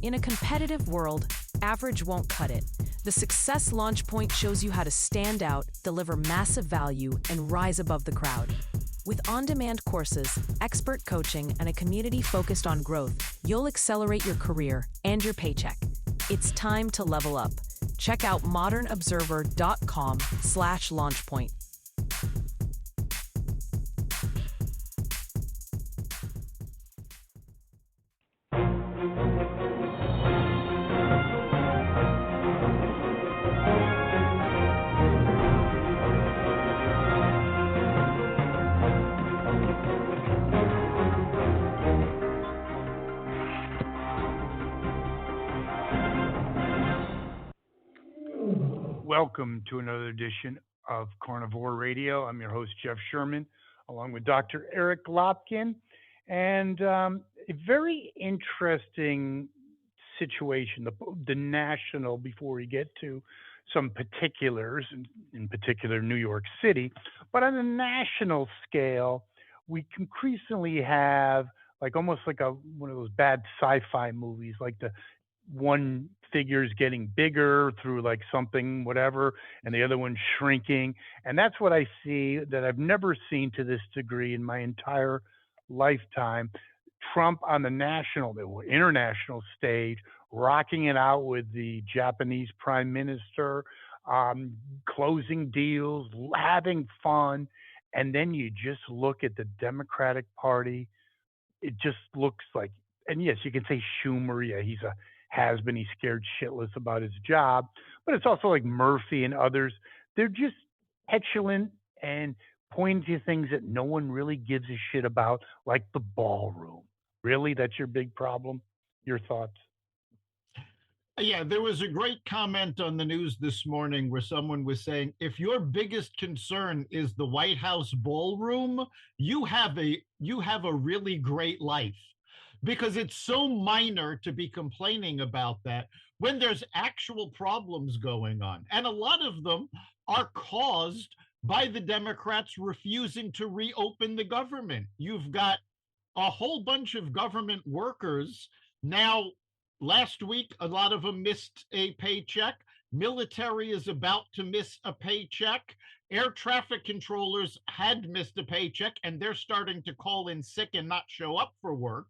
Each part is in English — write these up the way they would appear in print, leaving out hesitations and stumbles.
In a competitive world, average won't cut it. The Success Launch Point shows you how to stand out, deliver massive value, and rise above the crowd. With on-demand courses, expert coaching, and a community focused on growth, you'll accelerate your career and your paycheck. It's time to level up. Check out modernobserver.com/launchpoint. Welcome to another edition of Carnivore Radio. I'm your host, Jeff Sherman, along with Dr. Eric Lopkin. And a very interesting situation, the national, before we get to some particulars, in particular New York City. But on a national scale, we increasingly have almost like one of those bad sci-fi movies, like the one figure's getting bigger through something, whatever, and the other one's shrinking. And that's what I see that I've never seen to this degree in my entire lifetime. Trump on the national, or international stage, rocking it out with the Japanese prime minister, closing deals, having fun. And then you just look at the Democratic Party. It just looks like, and yes, you can say Schumer, yeah, he's a has-been, he's scared shitless about his job, but it's also like Murphy and others. They're just petulant and pointing to things that no one really gives a shit about, like the ballroom. Really? That's your big problem? Your thoughts? Yeah, there was a great comment on the news this morning where someone was saying, if your biggest concern is the White House ballroom, you have a really great life, because it's so minor to be complaining about that when there's actual problems going on. And a lot of them are caused by the Democrats refusing to reopen the government. You've got a whole bunch of government workers now. Last week, a lot of them missed a paycheck. Military is about to miss a paycheck. Air traffic controllers had missed a paycheck, and they're starting to call in sick and not show up for work.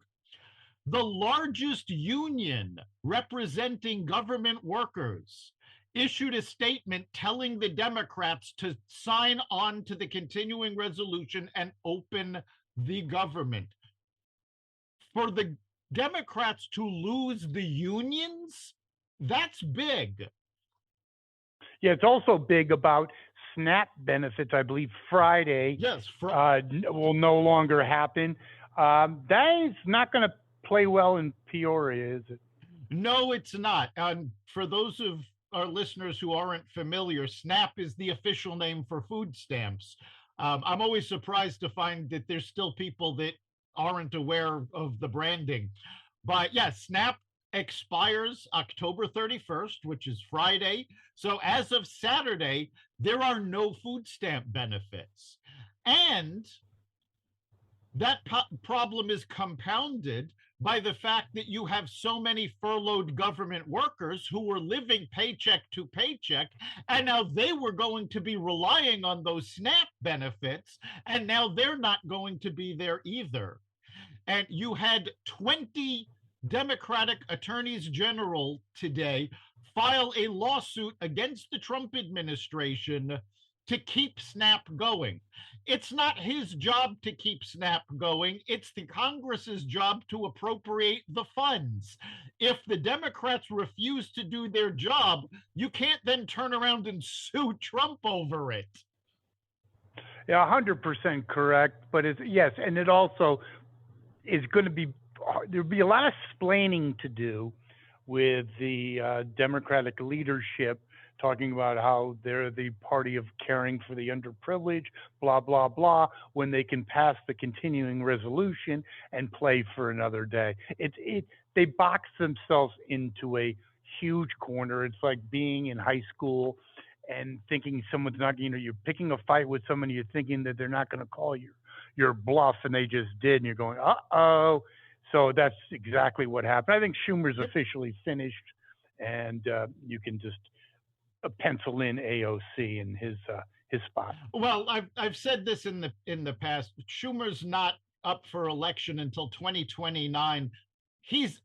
The largest union representing government workers issued a statement telling the Democrats to sign on to the continuing resolution and open the government. For the Democrats to lose the unions, that's big. Yeah, it's also big about SNAP benefits. I believe Friday will no longer happen. That is not going to play well in Peoria, is it? No, it's not. For those of our listeners who aren't familiar, SNAP is the official name for food stamps. I'm always surprised to find that there's still people that aren't aware of the branding. But yeah, SNAP expires October 31st, which is Friday. So as of Saturday, there are no food stamp benefits. And that problem is compounded by the fact that you have so many furloughed government workers who were living paycheck to paycheck, and now they were going to be relying on those SNAP benefits, and now they're not going to be there either. And you had 20 Democratic attorneys general today file a lawsuit against the Trump administration to keep SNAP going. It's not his job to keep SNAP going. It's the Congress's job to appropriate the funds. If the Democrats refuse to do their job, you can't then turn around and sue Trump over it. Yeah, 100% correct. But yes, and it also is going to be, there'll be a lot of splaining to do with the Democratic leadership, talking about how they're the party of caring for the underprivileged, blah, blah, blah, when they can pass the continuing resolution and play for another day. They box themselves into a huge corner. It's like being in high school and thinking someone's not, you're picking a fight with someone, you're thinking that they're not going to call your bluff, and they just did, and you're going, uh-oh. So that's exactly what happened. I think Schumer's officially finished, and you can just pencil in AOC in his spot. Well, I've said this in the past. Schumer's not up for election until 2029. He's,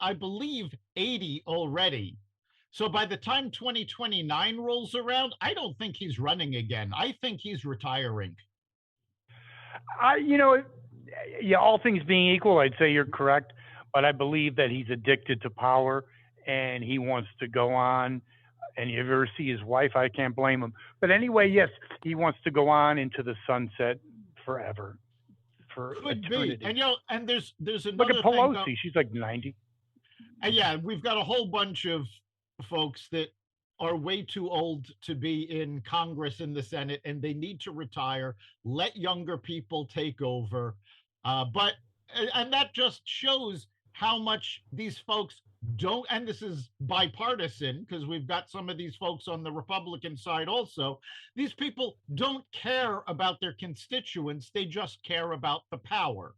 I believe, 80 already. So by the time 2029 rolls around, I don't think he's running again. I think he's retiring. You know, yeah, all things being equal, I'd say you're correct, but I believe that he's addicted to power and he wants to go on. And you ever see his wife, I can't blame him. But anyway, yes, he wants to go on into the sunset forever, for Could eternity. be. And and there's Look another at Pelosi; thing. she's like 90. Yeah, we've got a whole bunch of folks that are way too old to be in Congress and the Senate, and they need to retire. Let younger people take over. And that just shows how much these folks don't, and this is bipartisan because we've got some of these folks on the Republican side also. These people don't care about their constituents, they just care about the power.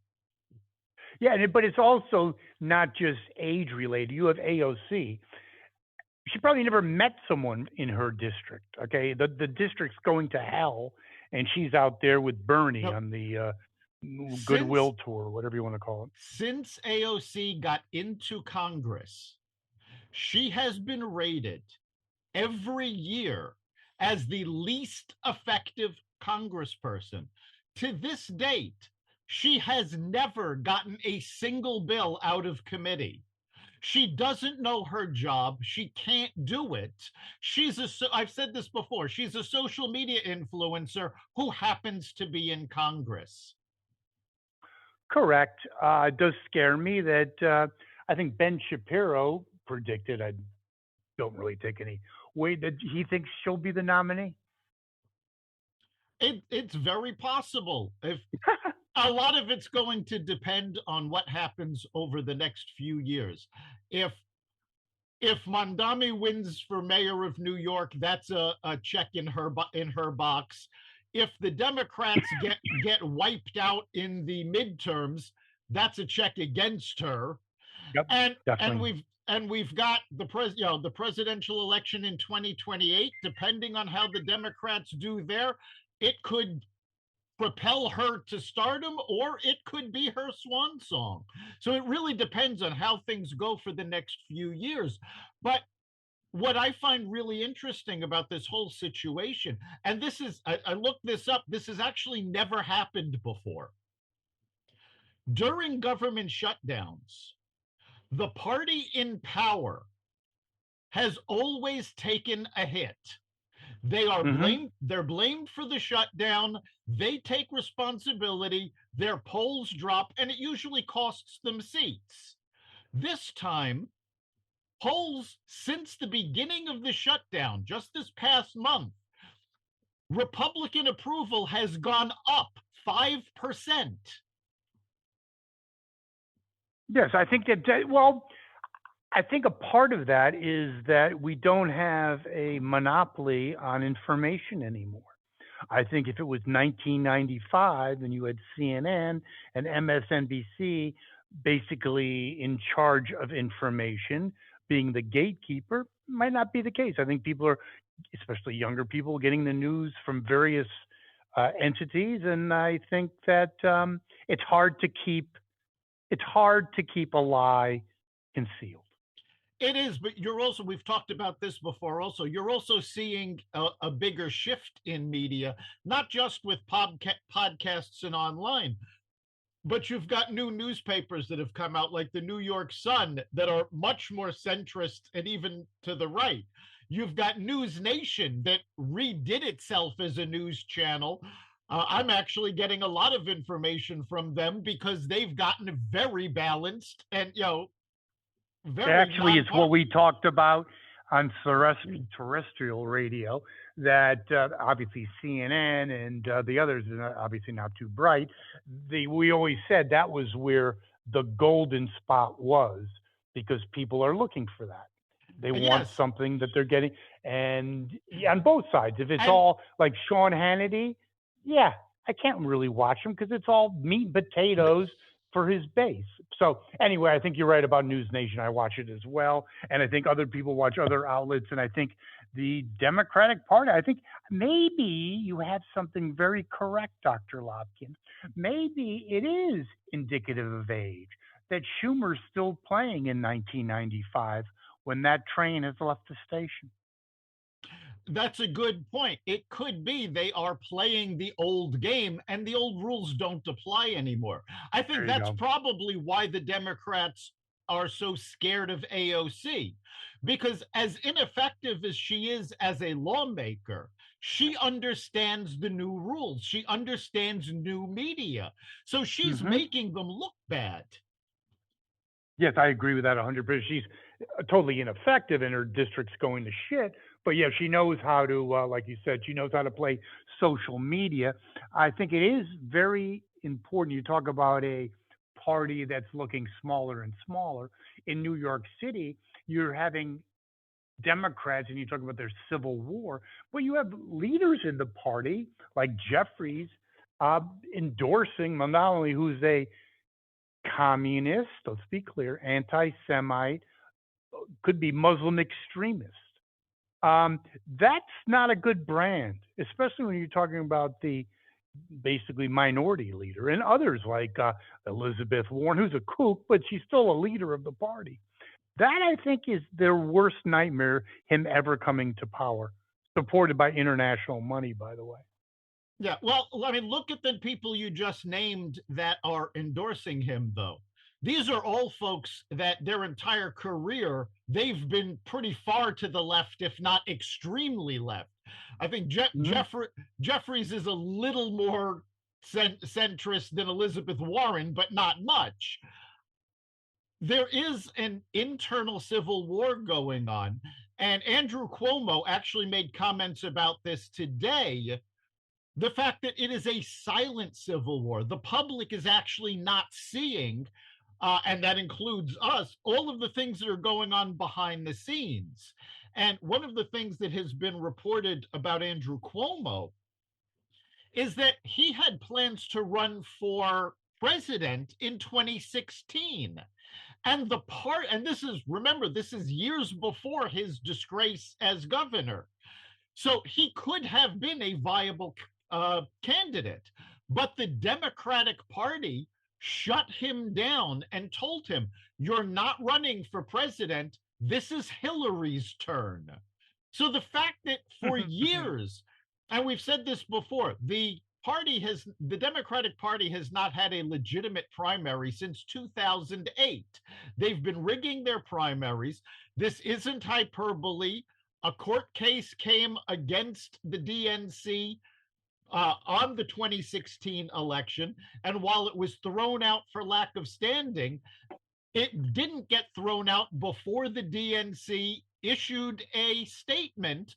Yeah, but it's also not just age related. You have AOC. She probably never met someone in her district. Okay, the district's going to hell, and she's out there with Bernie on the goodwill tour, whatever you want to call it. Since AOC got into Congress, she has been rated every year as the least effective congressperson. To this date, she has never gotten a single bill out of committee. She doesn't know her job. She can't do it. I've said this before, she's a social media influencer who happens to be in Congress. Correct. It does scare me that I think Ben Shapiro predicted, I don't really take any weight, that he thinks she'll be the nominee. It's very possible. If a lot of it's going to depend on what happens over the next few years. If Mondami wins for mayor of New York, that's a check in her box. If the Democrats get wiped out in the midterms, that's a check against her. Yep, and we've got the presidential election in 2028. Depending on how the Democrats do there, it could propel her to stardom, or it could be her swan song. So it really depends on how things go for the next few years. But what I find really interesting about this whole situation, and this is, I looked this up, this has actually never happened before. During government shutdowns, the party in power has always taken a hit. They are they're blamed for the shutdown. They take responsibility. Their polls drop, and it usually costs them seats. This time, polls since the beginning of the shutdown, just this past month, Republican approval has gone up 5%. Yes, I think I think a part of that is that we don't have a monopoly on information anymore. I think if it was 1995 and you had CNN and MSNBC basically in charge of information, being the gatekeeper, might not be the case. I think people are, especially younger people, getting the news from various entities, and I think that it's hard to keep a lie concealed. It is, but we've talked about this before also, you're also seeing a bigger shift in media, not just with podcasts and online, but you've got new newspapers that have come out, like the New York Sun, that are much more centrist and even to the right. You've got News Nation that redid itself as a news channel. I'm actually getting a lot of information from them because they've gotten very balanced and, Actually, it's what we talked about on terrestrial radio, that obviously CNN and the others are obviously not too bright. We always said that was where the golden spot was, because people are looking for that. They want something that they're getting. And on both sides, if it's all like Sean Hannity, I can't really watch him because it's all meat and potatoes for his base. So anyway, I think you're right about News Nation. I watch it as well, and I think other people watch other outlets. And I think the Democratic Party. I think maybe you have something very correct, Dr. Lobkin. Maybe it is indicative of age that Schumer's still playing in 1995 when that train has left the station. That's a good point. It could be they are playing the old game and the old rules don't apply anymore. I think There you that's go. probably why the Democrats are so scared of AOC, because as ineffective as she is as a lawmaker, she understands the new rules. She understands new media. So she's Hmm. making them look bad. Yes, I agree with that 100%. She's totally ineffective and her district's going to shit. But yeah, she knows how to, like you said, she knows how to play social media. I think it is very important. You talk about a party that's looking smaller and smaller. In New York City, you're having Democrats and you talk about their civil war, but you have leaders in the party like Jeffries uh, endorsing Manali, who's a communist, let's be clear, anti Semite, could be Muslim extremist. Um, that's not a good brand, especially when you're talking about the basically minority leader and others like Elizabeth Warren, who's a kook, but she's still a leader of the party. That I think is their worst nightmare, him ever coming to power, supported by international money, by the way. Yeah, well, I mean, look at the people you just named that are endorsing him, though. These are all folks that their entire career, they've been pretty far to the left, if not extremely left. I think Mm-hmm. Jeffries is a little more centrist than Elizabeth Warren, but not much. There is an internal civil war going on. And Andrew Cuomo actually made comments about this today, the fact that it is a silent civil war. The public is actually not seeing, and that includes us, all of the things that are going on behind the scenes. And one of the things that has been reported about Andrew Cuomo is that he had plans to run for president in 2016. And this is, remember, this is years before his disgrace as governor. So he could have been a viable candidate, but the Democratic Party shut him down and told him, "You're not running for president. This is Hillary's turn." So the fact that for years, and we've said this before, the Democratic Party has not had a legitimate primary since 2008. They've been rigging their primaries. This isn't hyperbole. A court case came against the DNC on the 2016 election. And while it was thrown out for lack of standing, it didn't get thrown out before the DNC issued a statement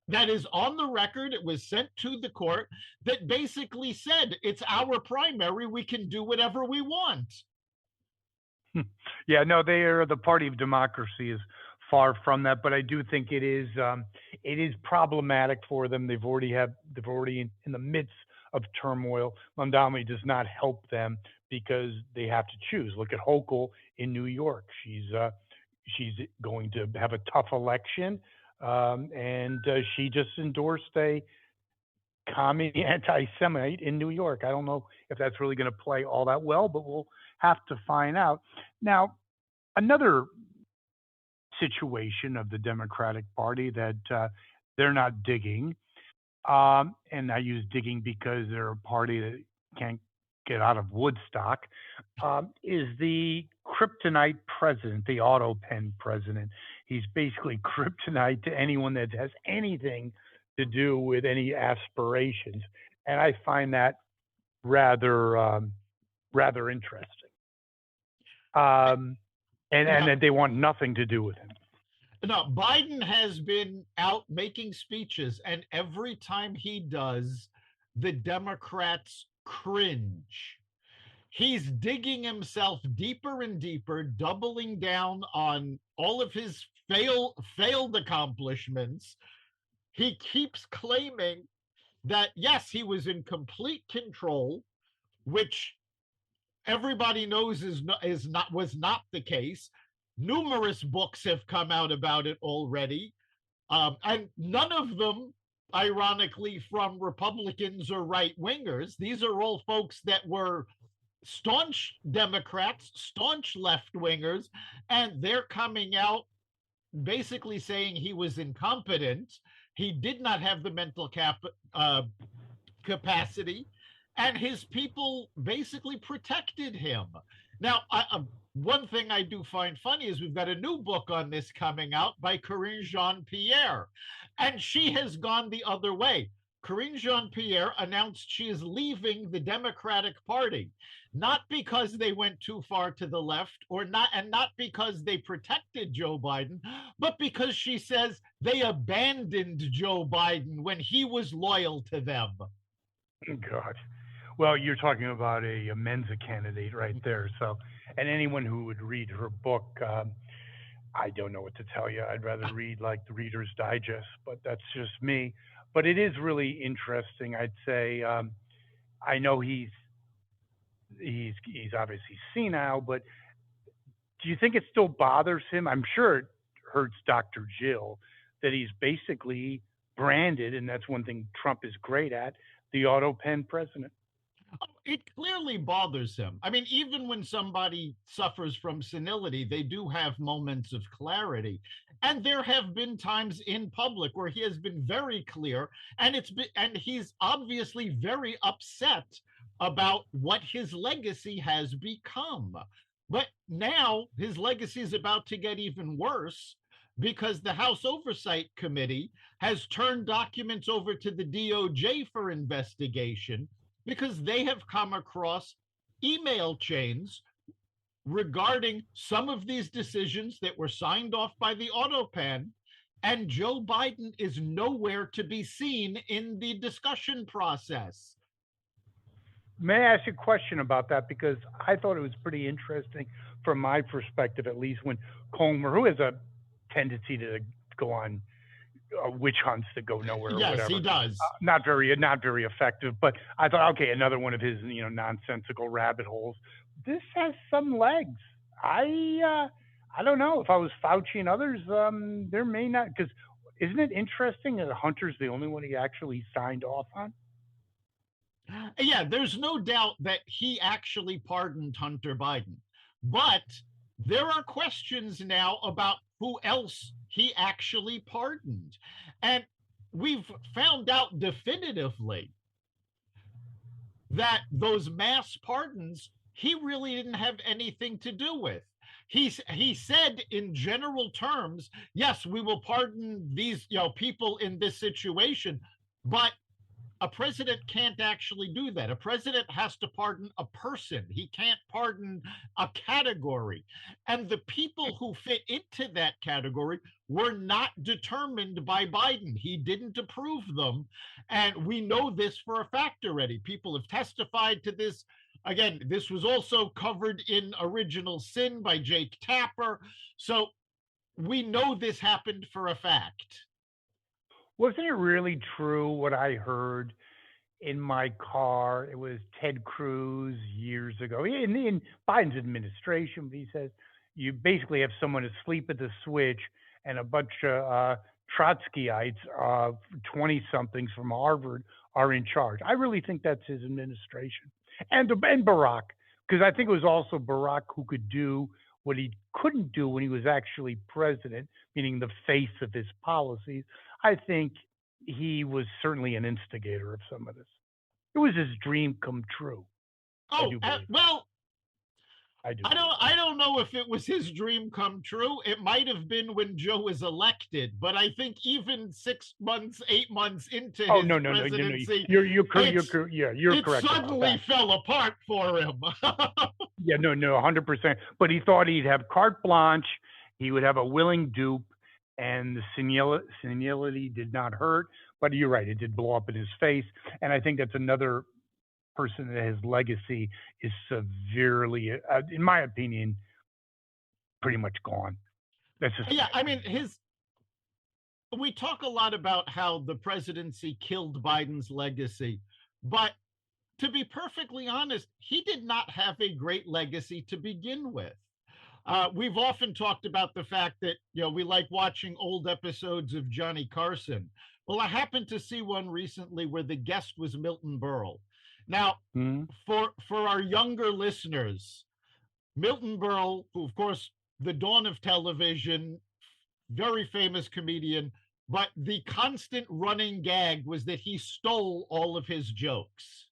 that is on the record. It was sent to the court that basically said, it's our primary. We can do whatever we want. Yeah, no, they are the party of democracy is far from that, but I do think it is problematic for them. They've already in the midst of turmoil. Mondami does not help them because they have to choose. Look at Hochul in New York. She's going to have a tough election, and she just endorsed a commie anti-Semite in New York. I don't know if that's really going to play all that well, but we'll have to find out. Now, another situation of the Democratic Party that they're not digging, and I use digging because they're a party that can't get out of Woodstock, is the kryptonite president, the auto pen president. He's basically kryptonite to anyone that has anything to do with any aspirations, and I find that rather interesting. Um, and Now, that they want nothing to do with him. now, Biden has been out making speeches, and every time he does, the Democrats cringe. He's digging himself deeper and deeper, doubling down on all of his failed accomplishments. He keeps claiming that yes, he was in complete control, which everybody knows was not the case. Numerous books have come out about it already, and none of them, ironically, from Republicans or right wingers. These are all folks that were staunch Democrats, staunch left wingers, and they're coming out basically saying he was incompetent. He did not have the capacity, and his people basically protected him. Now, one thing I do find funny is we've got a new book on this coming out by Corinne Jean-Pierre, and she has gone the other way. Corinne Jean-Pierre announced she is leaving the Democratic Party, not because they went too far to the left or not, and not because they protected Joe Biden, but because she says they abandoned Joe Biden when he was loyal to them. God. Well, you're talking about a Mensa candidate right there. So, and anyone who would read her book, I don't know what to tell you. I'd rather read like the Reader's Digest, but that's just me. But it is really interesting. I'd say I know he's obviously senile, but do you think it still bothers him? I'm sure it hurts Dr. Jill that he's basically branded, and that's one thing Trump is great at, the auto pen president. It clearly bothers him. I mean, even when somebody suffers from senility, they do have moments of clarity. And there have been times in public where he has been very clear, and he's obviously very upset about what his legacy has become. But now his legacy is about to get even worse because the House Oversight Committee has turned documents over to the DOJ for investigation because they have come across email chains regarding some of these decisions that were signed off by the Autopan, and Joe Biden is nowhere to be seen in the discussion process. May I ask you a question about that? Because I thought it was pretty interesting from my perspective, at least, when Comer, who has a tendency to go on witch hunts that go nowhere or yes, whatever. He does. Not very effective, but I thought, okay, another one of his, nonsensical rabbit holes. This has some legs. I don't know if I was Fauci and others, there may not, because isn't it interesting that Hunter's the only one he actually signed off on? Yeah, there's no doubt that he actually pardoned Hunter Biden, but there are questions now about who else he actually pardoned. And we've found out definitively that those mass pardons, he really didn't have anything to do with. He said in general terms, yes, we will pardon these people in this situation, but a president can't actually do that. A president has to pardon a person. He can't pardon a category. And the people who fit into that category were not determined by Biden. He didn't approve them. And we know this for a fact already. People have testified to this. Again, this was also covered in Original Sin by Jake Tapper. So we know this happened for a fact. Wasn't it really true what I heard in my car? It was Ted Cruz years ago in Biden's administration. He says you basically have someone asleep at the switch and a bunch of Trotskyites, 20-somethings from Harvard are in charge. I really think that's his administration. And Barack, because I think it was also Barack who could do what he couldn't do when he was actually president, meaning the face of his policies. I think he was certainly an instigator of some of this. It was his dream come true. Oh, well, I don't know if it was his dream come true. It might have been when Joe was elected, but I think even 6 months, 8 months into his presidency, you're correct. It suddenly fell apart for him. Yeah, 100%. But he thought he'd have carte blanche. He would have a willing dupe, and the senility did not hurt. But you're right; it did blow up in his face. And I think that's another person that his legacy is severely, in my opinion, pretty much gone. That's just I mean, we talk a lot about how the presidency killed Biden's legacy, but to be perfectly honest, he did not have a great legacy to begin with. We've often talked about the fact that we like watching old episodes of Johnny Carson. Well, I happened to see one recently where the guest was Milton Berle. Now, Hmm. for our younger listeners, Milton Berle, who of course the dawn of television, very famous comedian, but the constant running gag was that he stole all of his jokes.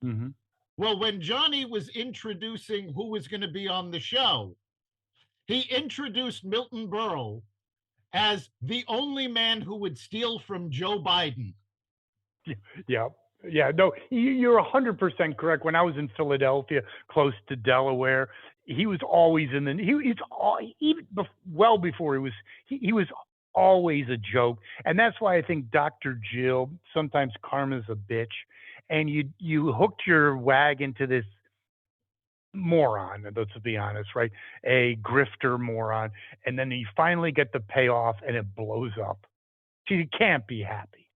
Hmm. Well, when Johnny was introducing who was going to be on the show, he introduced Milton Berle as the only man who would steal from Joe Biden. Yeah. Yeah. No, you're 100% correct. When I was in Philadelphia, close to Delaware, he was always in the, he's all, even well before he was always a joke. And that's why I think Dr. Jill, sometimes karma's a bitch, and you hooked your wagon to this moron, let's be honest, right? A grifter moron. And then you finally get the payoff and it blows up. You can't be happy.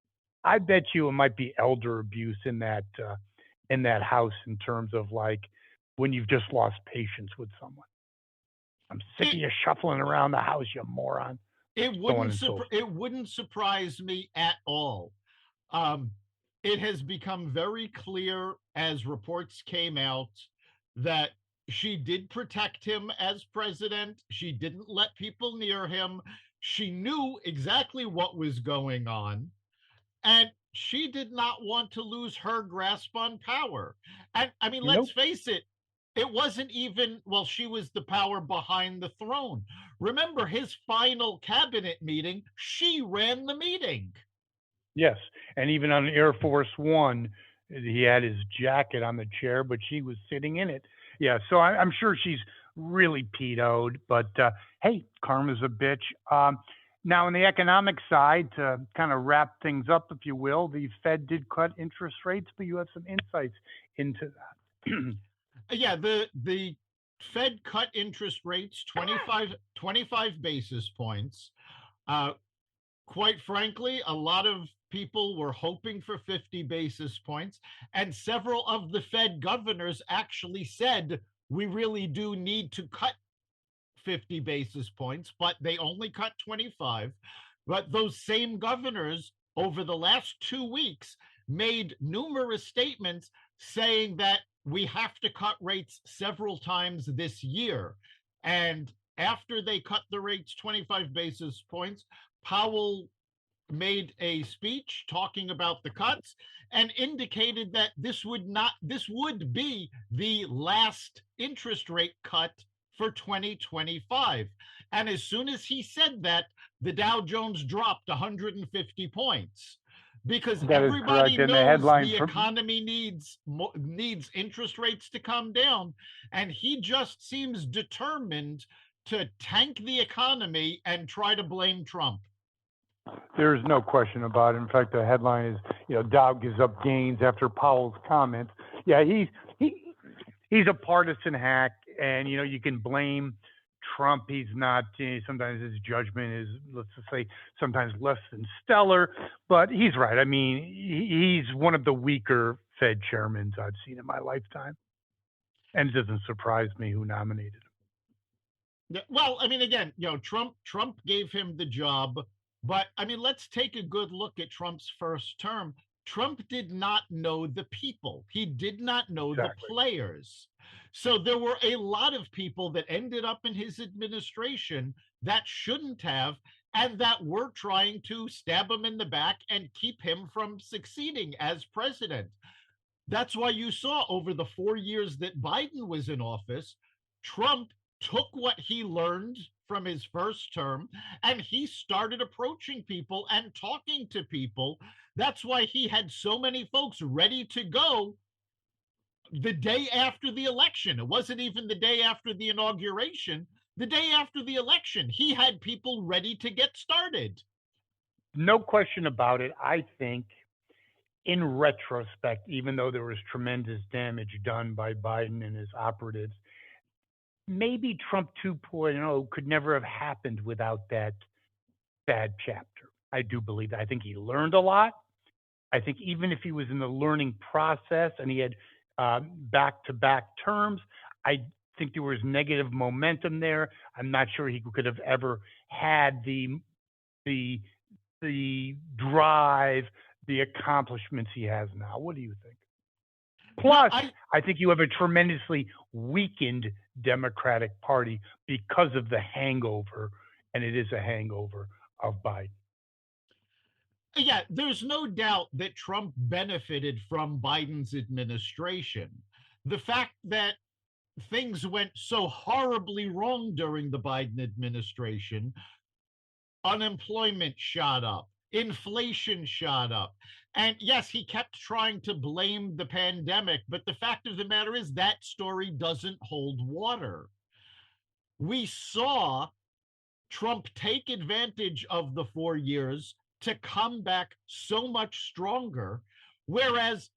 I bet you it might be elder abuse in that house in terms of like when you've just lost patience with someone. I'm sick of you shuffling around the house, you moron. It wouldn't surprise me at all. Um, it has become very clear as reports came out that she did protect him as president. She didn't let people near him. She knew exactly what was going on. And she did not want to lose her grasp on power. And I mean, let's Nope. face it, it wasn't even, well, she was the power behind the throne. Remember his final cabinet meeting, she ran the meeting. Yes. And even on Air Force One, he had his jacket on the chair, but she was sitting in it. Yeah. So I'm sure she's really pedoed, but hey, karma's a bitch. Now, on the economic side, to kind of wrap things up, if you will, the Fed did cut interest rates, but you have some insights into that. Yeah, the Fed cut interest rates 25 basis points. Uh, quite frankly, a lot of people were hoping for 50 basis points, and several of the Fed governors actually said we really do need to cut 50 basis points, but they only cut 25. But those same governors over the last 2 weeks made numerous statements saying that we have to cut rates several times this year. And after they cut the rates 25 basis points, Powell made a speech talking about the cuts and indicated that this would be the last interest rate cut for 2025. And as soon as he said that, the Dow Jones dropped 150 points because That is everybody correct. And the knows headline the from economy needs interest rates to come down, and he just seems determined to tank the economy and try to blame Trump. there's no question about it. In fact, the headline is, Dow gives up gains after Powell's comments. Yeah, he's a partisan hack, and you can blame Trump. He's not. Sometimes his judgment is, let's just say, sometimes less than stellar. But he's right. I mean, he's one of the weaker Fed chairmen I've seen in my lifetime, and it doesn't surprise me who nominated him. Well, I mean, again, Trump gave him the job, but I mean, let's take a good look at Trump's first term. Trump did not know the people. He did not know Exactly. the players. So there were a lot of people that ended up in his administration that shouldn't have, and that were trying to stab him in the back and keep him from succeeding as president. That's why you saw over the 4 years that Biden was in office, Trump took what he learned from his first term and he started approaching people and talking to people. That's why he had so many folks ready to go the day after the election. It wasn't even the day after the inauguration. The day after the election, he had people ready to get started. No question about it. I think, in retrospect, even though there was tremendous damage done by Biden and his operatives, maybe Trump 2.0 could never have happened without that bad chapter. I do believe that. I think he learned a lot. I think even if he was in the learning process and he had back-to-back terms, I think there was negative momentum there. I'm not sure he could have ever had the the drive, the accomplishments he has now. What do you think? No, Plus, I think you have a tremendously weakened Democratic Party because of the hangover, and it is a hangover of Biden. yeah, there's no doubt that Trump benefited from Biden's administration. The fact that things went so horribly wrong during the Biden administration, unemployment shot up, inflation shot up. And yes, he kept trying to blame the pandemic, but the fact of the matter is that story doesn't hold water. We saw Trump take advantage of the 4 years to come back so much stronger, whereas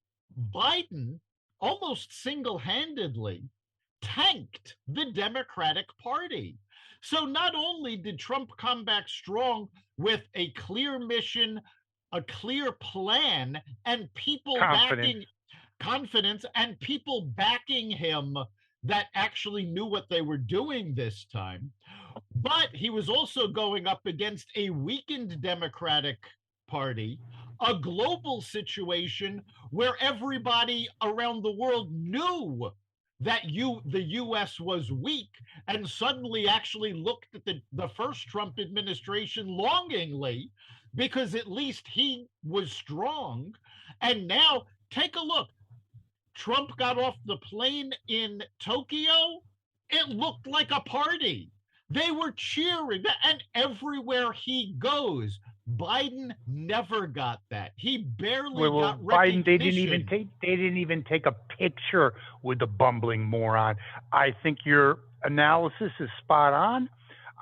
Biden almost single handedly tanked the Democratic Party. So not only did Trump come back strong with a clear mission, a clear plan, and people Confidence. backing confidence and people backing him that actually knew what they were doing this time. But he was also going up against a weakened Democratic Party, a global situation where everybody around the world knew that the US was weak and suddenly actually looked at the first Trump administration longingly because at least he was strong. And now take a look. Trump got off the plane in Tokyo. It looked like a party. They were cheering, and everywhere he goes, Biden never got that. He barely got recognition. Biden, they didn't even take a picture with the bumbling moron. I think your analysis is spot on.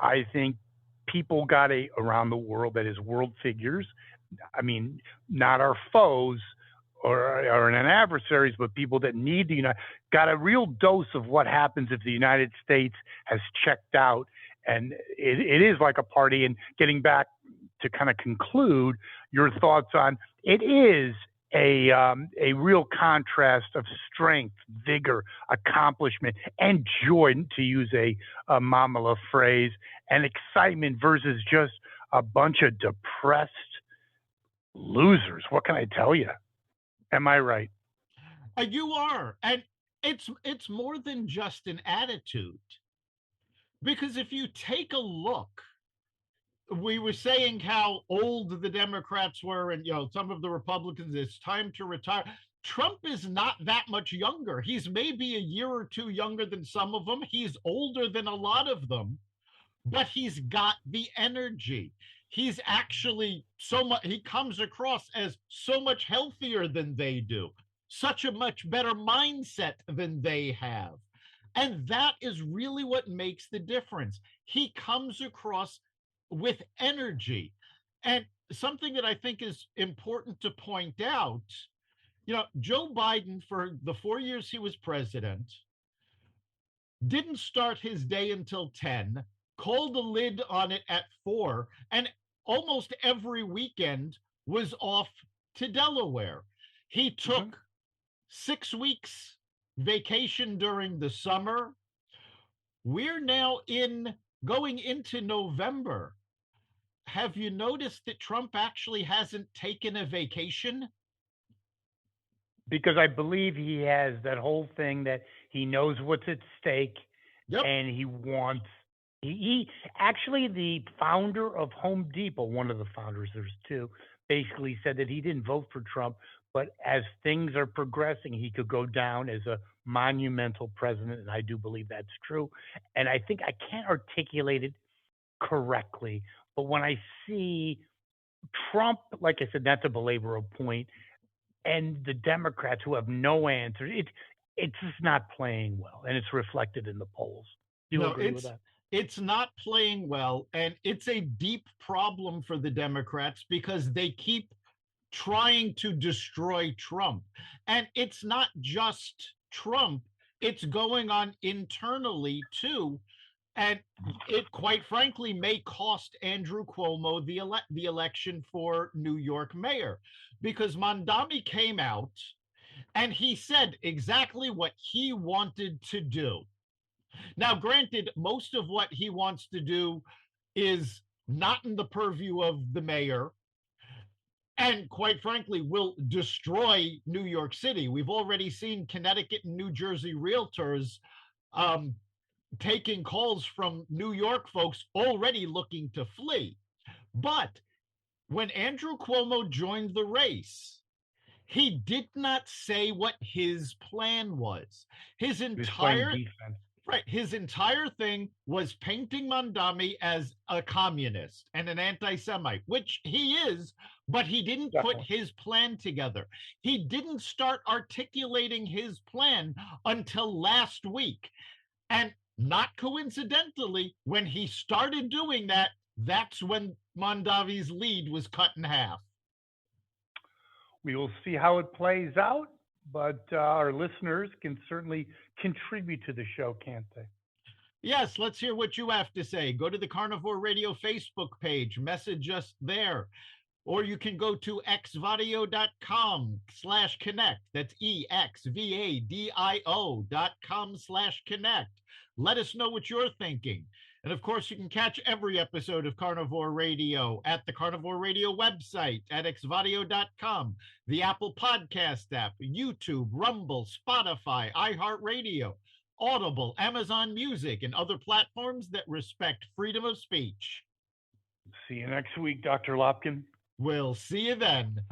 I think people got around the world, that is world figures. I mean, not our foes or an adversaries, but people that need the United, got a real dose of what happens if the United States has checked out. And it is like a party. And getting back to kind of conclude your thoughts on, it is a real contrast of strength, vigor, accomplishment, and joy, to use a Mamala phrase, and excitement versus just a bunch of depressed losers. What can I tell you? Am I right? You are. And it's more than just an attitude. Because if you take a look, we were saying how old the Democrats were, and some of the Republicans, it's time to retire. Trump is not that much younger. He's maybe a year or two younger than some of them. He's older than a lot of them, but he's got the energy. He's actually he comes across as so much healthier than they do, such a much better mindset than they have. And that is really what makes the difference. He comes across with energy. And something that I think is important to point out, Joe Biden, for the 4 years he was president, didn't start his day until 10, called the lid on it at 4, and almost every weekend was off to Delaware. He took 6 weeks vacation during the summer. We're now going into November. Have you noticed that Trump actually hasn't taken a vacation? Because I believe he has that whole thing that he knows what's at stake, and he wants. He actually, the founder of Home Depot, one of the founders, there's two, basically said that he didn't vote for Trump, but as things are progressing, he could go down as a monumental president, and I do believe that's true. And I think I can't articulate it correctly, but when I see Trump, like I said, not to belabor a point, and the Democrats who have no answer, it's just not playing well, and it's reflected in the polls. Do you agree with that? It's not playing well, and it's a deep problem for the Democrats because they keep trying to destroy Trump. And it's not just Trump, it's going on internally too. And it, quite frankly, may cost Andrew Cuomo the election for New York mayor, because Mondami came out and he said exactly what he wanted to do. Now, granted, most of what he wants to do is not in the purview of the mayor, and quite frankly, will destroy New York City. We've already seen Connecticut and New Jersey realtors um, taking calls from New York folks already looking to flee. But when Andrew Cuomo joined the race, he did not say what his plan was. His entire his entire thing was painting Mondami as a communist and an anti-Semite, which he is, but he didn't put his plan together. He didn't start articulating his plan until last week. And not coincidentally, when he started doing that, that's when Mondavi's lead was cut in half. We will see how it plays out, but our listeners can certainly contribute to the show, can't they? Yes, let's hear what you have to say. Go to the Carnivore Radio Facebook page, message us there. Or you can go to xvadio.com/connect. That's EXVADIO.com/connect. Let us know what you're thinking. And of course, you can catch every episode of Carnivore Radio at the Carnivore Radio website at xvadio.com, the Apple Podcast app, YouTube, Rumble, Spotify, iHeartRadio, Audible, Amazon Music, and other platforms that respect freedom of speech. See you next week, Dr. Lopkin. We'll see you then.